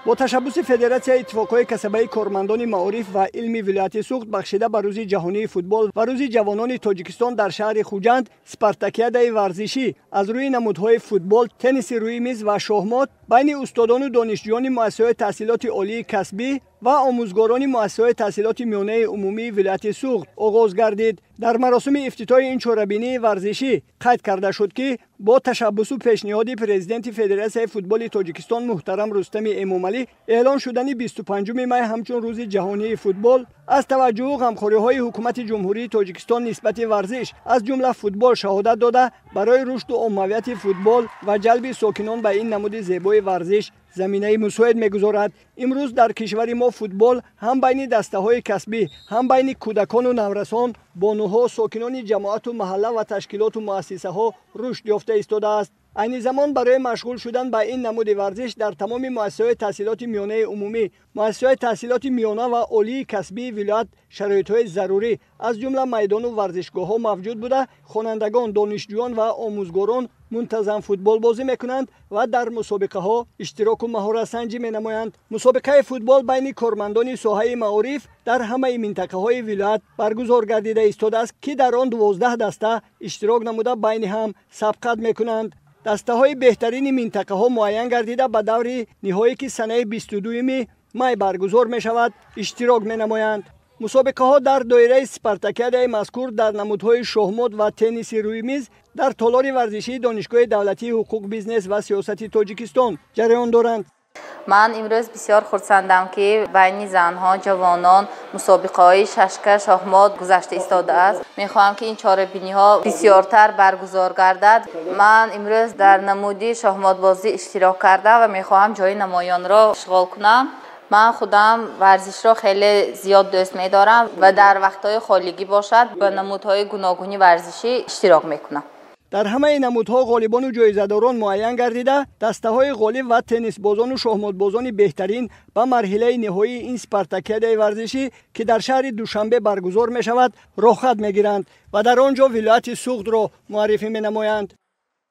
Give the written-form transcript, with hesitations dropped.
با تشبث فدراسیون اتفاقهای کسبه کارمندان معارف و علمی ولایت سوخت بخشیده به روز جهانی فوتبال و روز جوانان تاجیکستان در شهر خوجند، اسپارتاکیادای ورزشی از روی نمودهای فوتبال، تنیس روی میز و شاهمات بین استادان و دانشجویان مؤسسه تحصیلات عالی کسبی و آموزگاران مؤسسه تحصیلات میانه عمومی ولایت سوخت آغاز گردید. در مراسم افتتاح این چهاربینی ورزشی قید کرده شد که با تشبث و پیشنهاد پرزیدنت فدراسیون فوتبال تاجیکستان محترم رستم امامعلی اعلان شدن 25 می همچون روز جهانی فوتبال از توجه و غمخوری‌های حکومت جمهوری تاجیکستان نسبت ورزش از جمله فوتبال شهادت داده برای رشد و عمومیت فوتبال و جلب ساکنان به این نمود زیبای ورزش زمینه مساعد می‌گذارد. امروز در کشور ما فوتبال هم بین دسته‌های کسبی هم بین کودکان و نورسان، بانوها، ساکنان جماعت و محله و تشکیلات و مؤسسه‌ها رشد یافته ایستاده است. این زمان برای مشغول شدن به این نمود ورزش در تمام مؤسسات تحصیلات میانه عمومی، مؤسسات تحصیلات میانه و عالی کسبی ولایت شرایط‌های ضروری از جمله میدان و ورزشگاه‌ها موجود بوده، خوانندگان، دانشجویان و آموزگاران منتظم فوتبال بازی میکنند و در مسابقه ها اشتراک و مهارت سنجی می نمایند. مسابقه فوتبال بین کارمندان ساحه معارف در همه منطقه های ولایت برگزار گردیده ایستاده است که در آن 12 دسته اشتراک نموده بین هم سبقت میکنند. دسته های بهترین منطقه ها معین گردیده به دور نهایی که سنه 22 می برگزار می شود اشتراک می نمایند. مسابقه ها در دایره اسپارتاکیادای مذکور در نمودهای شاهمات و تنیس روی میز در تالار ورزشی دانشگاه دولتی حقوق بیزنس و سیاست تاجیکستان جریان دارند. من امروز بسیار خرسندم که بین زنها جوانان مسابقه های ششکه شاهمات گذشته ایستاده است. میخواهم که این چهاربینی ها بسیارتر برگزار گردد. من امروز در نمودی شاهمات بازی اشتراک کرده و میخواهم جای نمایان را اشغال کنم. من خودم ورزش را خیلی زیاد دوست می‌دارم و در وقت‌های خالگی باشد به نمودهای گوناگونی ورزشی اشتراک می‌کنم. در همه نمودها غالبان و جایزه‌داران معین گردیده دسته‌های غالب و تنیس بازان و شاهمات بازان بهترین به مرحله نهایی این اسپارتاکیادای ورزشی که در شهر دوشنبه برگزار می‌شود رخصت می‌گیرند و در آنجا ولایت سوخت را معرفی می‌نمایند.